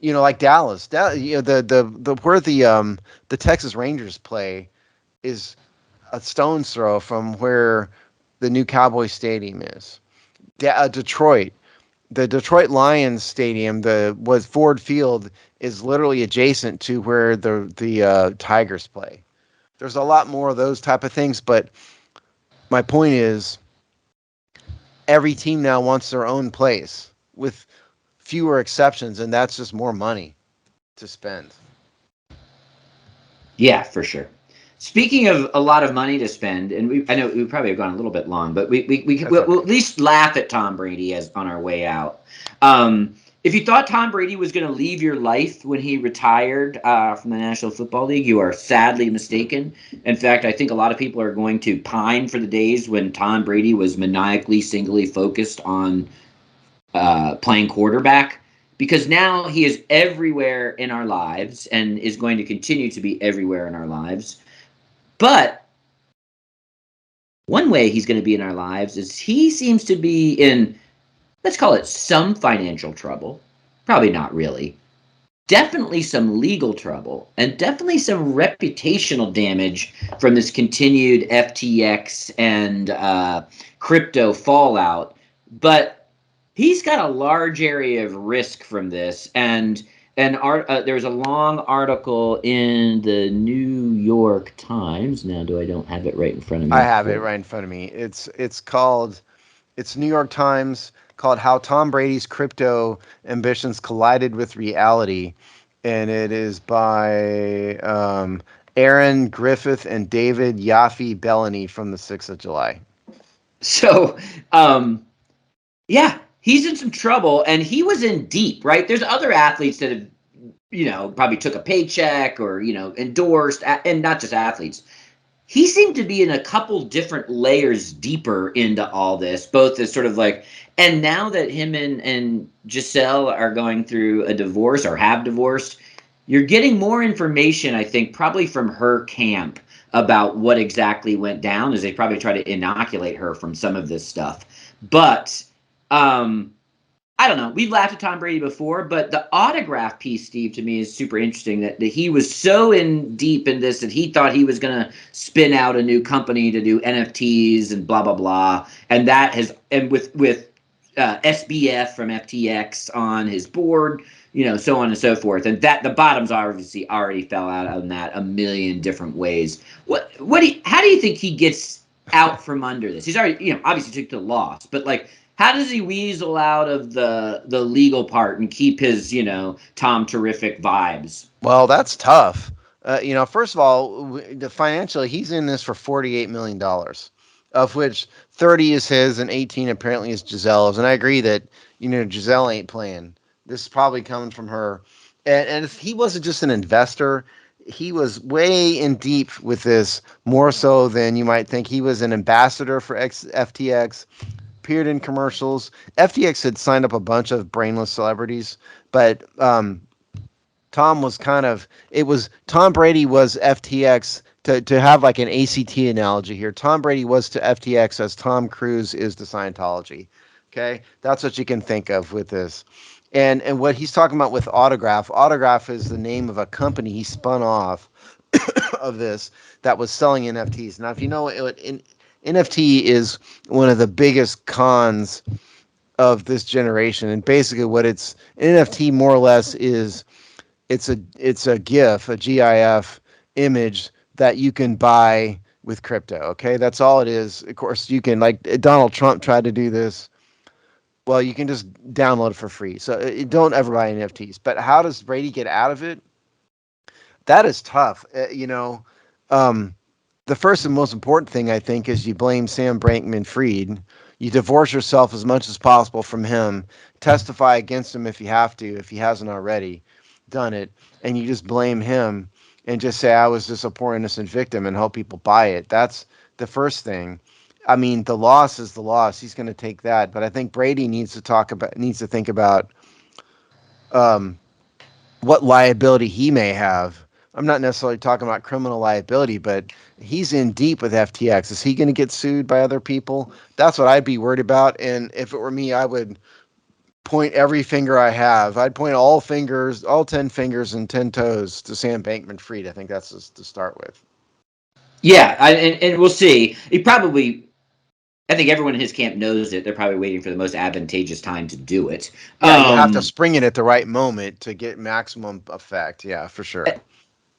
Like Dallas. The where the Texas Rangers play is a stone's throw from where the new Cowboy Stadium is. Detroit, the Detroit Lions Stadium, the was Ford Field, is literally adjacent to where the Tigers play. There's a lot more of those type of things, but my point is, every team now wants their own place, with fewer exceptions, and that's just more money to spend. Yeah, for sure. Speaking of a lot of money to spend, and I know we probably have gone a little bit long, but That's we'll okay. at least laugh at Tom Brady as on our way out. If you thought Tom Brady was going to leave your life when he retired from the National Football League, you are sadly mistaken. In fact, I think a lot of people are going to pine for the days when Tom Brady was maniacally, singly focused on playing quarterback, because now he is everywhere in our lives and is going to continue to be everywhere in our lives. But one way he's going to be in our lives is he seems to be in, let's call it, some financial trouble. Probably not really. Definitely some legal trouble, and definitely some reputational damage from this continued FTX and crypto fallout. But he's got a large area of risk from this, and there's a long article in the New York Times. Now, I don't have it right in front of I me. have it right in front of me. It's New York Times, called "How Tom Brady's Crypto Ambitions Collided with Reality," and it is by Aaron Griffith and David Yaffe Bellany from the 6th of July. So, um, yeah, he's in some trouble, and he was in deep, right? There's other athletes that have, probably took a paycheck or, endorsed, and not just athletes. He seemed to be in a couple different layers deeper into all this, both as sort of like, and now that him and Giselle are going through a divorce or have divorced, you're getting more information, I think, probably from her camp about what exactly went down, as they probably try to inoculate her from some of this stuff. But um, I don't know. We've laughed at Tom Brady before, but the autograph piece, Steve, to me is super interesting. That he was so in deep in this that he thought he was going to spin out a new company to do NFTs and blah blah blah, and that has and with SBF from FTX on his board, so on and so forth, and that the bottoms obviously already fell out on that a million different ways. How do you think he gets out from under this? He's already obviously took the loss, but like how does he weasel out of the legal part and keep his Tom Terrific vibes? Well, that's tough. First of all, the financially, he's in this for $48 million, of which 30 is his and 18 apparently is Giselle's. And I agree that Giselle ain't playing. This is probably coming from her. And if he wasn't just an investor, he was way in deep with this, more so than you might think. He was an ambassador for FTX, appeared in commercials. FTX had signed up a bunch of brainless celebrities, but Tom was Tom Brady was FTX to have like an ACT analogy here. Tom Brady was to FTX as Tom Cruise is to Scientology. Okay, that's what you can think of with this. And what he's talking about with Autograph is the name of a company he spun off of this that was selling NFTs. Now, if you know NFT is one of the biggest cons of this generation, and basically what it's NFT more or less is it's a GIF, a GIF image that you can buy with crypto. Okay, that's all it is. Of course, you can, like Donald Trump tried to do this. Well, you can just download it for free. So don't ever buy NFTs. But how does Brady get out of it? That is tough. Um, the first and most important thing I think is you blame Sam Bankman-Fried. You divorce yourself as much as possible from him. Testify against him if you have to, if he hasn't already done it, and you just blame him and just say I was just a poor innocent victim and hope people buy it. That's the first thing. I mean, the loss is the loss. He's going to take that, but I think Brady needs to think about um, what liability he may have. I'm not necessarily talking about criminal liability, but he's in deep with FTX. Is he going to get sued by other people? That's what I'd be worried about. And if it were me, I would point every finger I have. I'd point all 10 fingers and 10 toes to Sam Bankman-Fried. I think that's just to start with. Yeah, and we'll see. I think everyone in his camp knows it. They're probably waiting for the most advantageous time to do it. Yeah, you have to spring it at the right moment to get maximum effect. Yeah, for sure.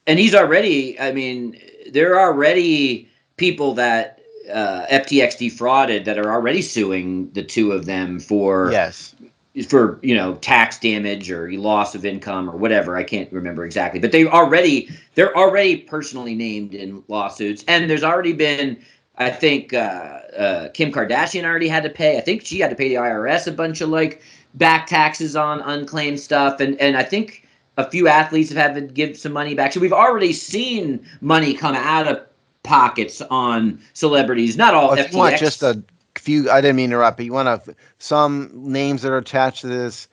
And he's already. I mean, there are already people that FTX defrauded that are already suing the two of them Yes. for tax damage or loss of income or whatever. I can't remember exactly, but they're already personally named in lawsuits, and there's already been. I think Kim Kardashian already had to pay. I think she had to pay the IRS a bunch of like back taxes on unclaimed stuff, and I think a few athletes have had to give some money back. So we've already seen money come out of pockets on celebrities. Not all Well, if FTX. you want just a few, I didn't mean to interrupt, but you want some names that are attached to this: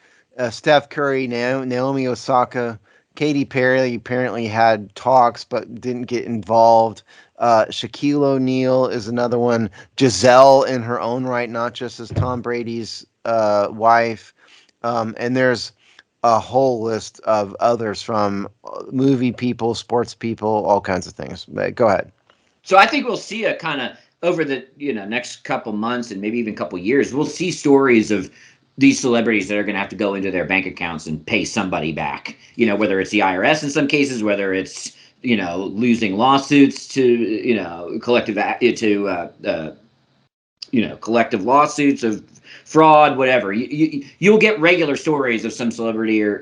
Steph Curry, Naomi Osaka, Katy Perry apparently had talks but didn't get involved. Shaquille O'Neal is another one. Giselle in her own right, not just as Tom Brady's wife. And there's a whole list of others from movie people, sports people, all kinds of things. But go ahead. So I think we'll see a kind of over the next couple months and maybe even couple years, we'll see stories of these celebrities that are going to have to go into their bank accounts and pay somebody back. Whether it's the IRS in some cases, whether it's losing lawsuits to collective lawsuits of fraud, whatever. You'll get regular stories of some celebrity or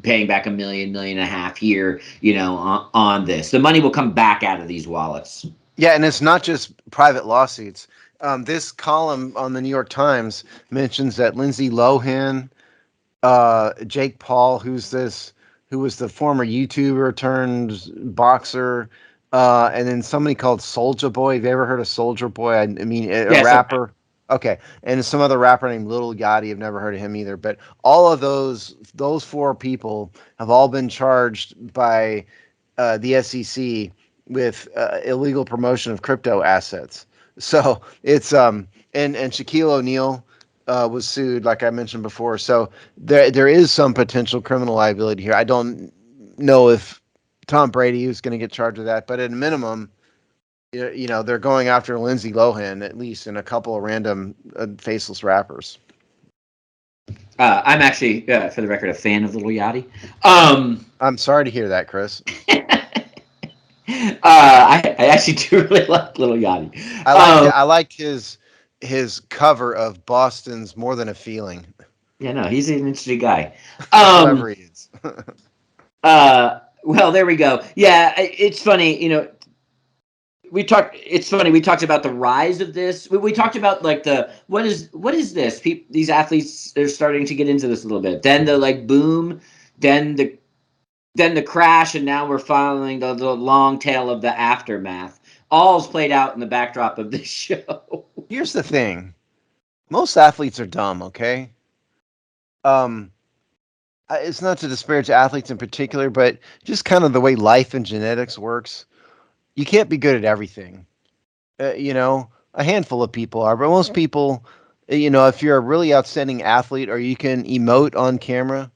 paying back $1.5 million here, on this. The money will come back out of these wallets. Yeah, and it's not just private lawsuits. This column on the New York Times mentions that Lindsay Lohan, Jake Paul, who was the former YouTuber turned boxer, and then somebody called Soulja Boy. Have you ever heard of Soulja Boy? I mean, a rapper. Okay, and some other rapper named Lil Yachty. I've never heard of him either. But all of those four people have all been charged by the SEC with illegal promotion of crypto assets. So it's and Shaquille O'Neal was sued, like I mentioned before. So there is some potential criminal liability here. I don't know if Tom Brady is going to get charged with that, but at a minimum, they're going after Lindsay Lohan at least, and a couple of random faceless rappers. I'm actually, for the record, a fan of Little Yachty. I'm sorry to hear that, Chris. I actually do really like Little Yachty. I liked his cover of Boston's "More Than a Feeling." Yeah, no, he's an interesting guy. Whoever he is. Well, there we go. Yeah, it's funny. It's funny. We talked about the rise of this. We talked about like what is this? These athletes are starting to get into this a little bit. Then the like boom, then the crash, and now we're following the long tail of the aftermath. All's played out in the backdrop of this show. Here's the thing: most athletes are dumb. Okay. It's not to disparage athletes in particular, but just kind of the way life and genetics works. You can't be good at everything. A handful of people are, but most people, if you're a really outstanding athlete or you can emote on camera,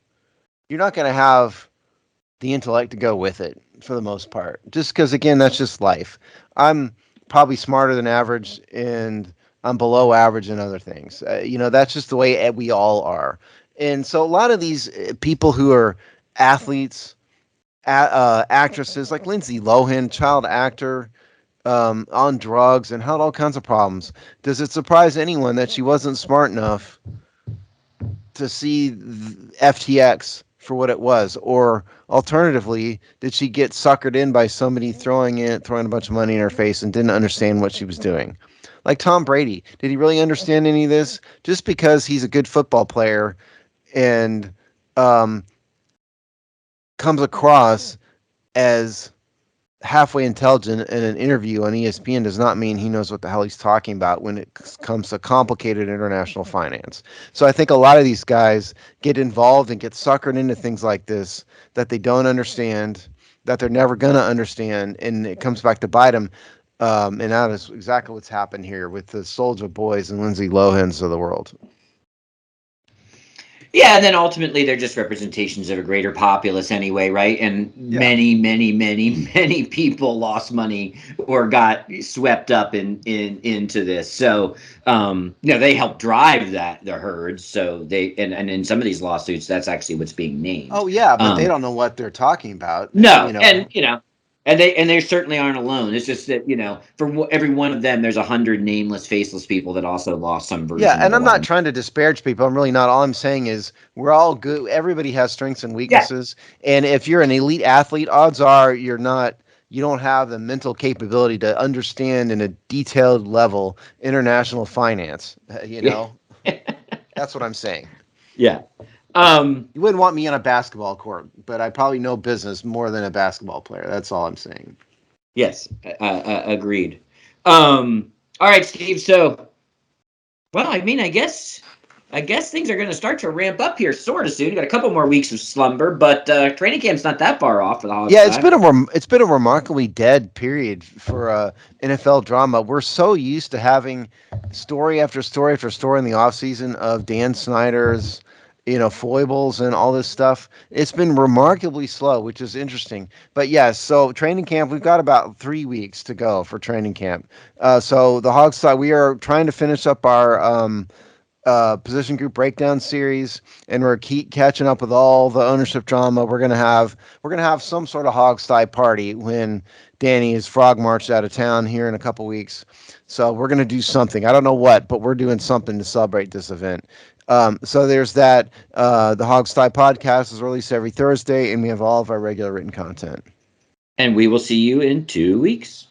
you're not going to have the intellect to go with it for the most part. Just because, again, that's just life. I'm probably smarter than average and I'm below average in other things. That's just the way we all are. And so a lot of these people who are athletes, actresses like Lindsay Lohan, child actor, on drugs and had all kinds of problems. Does it surprise anyone that she wasn't smart enough to see FTX for what it was? Or alternatively, did she get suckered in by somebody throwing a bunch of money in her face and didn't understand what she was doing? Like Tom Brady, did he really understand any of this? Just because he's a good football player and comes across as halfway intelligent in an interview on ESPN does not mean he knows what the hell he's talking about when it comes to complicated international finance. So I think a lot of these guys get involved and get suckered into things like this that they don't understand, that they're never going to understand, and it comes back to bite them. And that is exactly what's happened here with the Soulja Boys and Lindsay Lohans of the world. Yeah, and then ultimately they're just representations of a greater populace anyway, right? And many, many, many, many people lost money or got swept up into this. So they helped drive the herds. So they and in some of these lawsuits, that's actually what's being named. Oh yeah, but they don't know what they're talking about. No, and they certainly aren't alone. It's just that for every one of them, there's 100 nameless, faceless people that also lost some version. Yeah, and of I'm not trying to disparage people. I'm really not. All I'm saying is we're all good. Everybody has strengths and weaknesses, and if you're an elite athlete, odds are you're not. You don't have the mental capability to understand in a detailed level international finance. That's what I'm saying. Yeah. You wouldn't want me on a basketball court, but I probably know business more than a basketball player. That's all I'm saying. Yes, agreed. All right, Steve. So, well, I mean, I guess things are going to start to ramp up here sort of soon. Got a couple more weeks of slumber, but training camp's not that far off for the Hogs. Yeah, it's been a remarkably dead period for NFL drama. We're so used to having story after story after story in the offseason of Dan Snyder's foibles and all this stuff. It's been remarkably slow, which is interesting. But yes, so training camp, we've got about 3 weeks to go for training camp. So the Hogs side, we are trying to finish up our position group breakdown series, and we're catching up with all the ownership drama. We're gonna have some sort of Hogsty party when Danny is frog marched out of town here in a couple weeks. So we're gonna do something. I don't know what, but we're doing something to celebrate this event. So there's that. The Hogsty podcast is released every Thursday, and we have all of our regular written content. And we will see you in 2 weeks.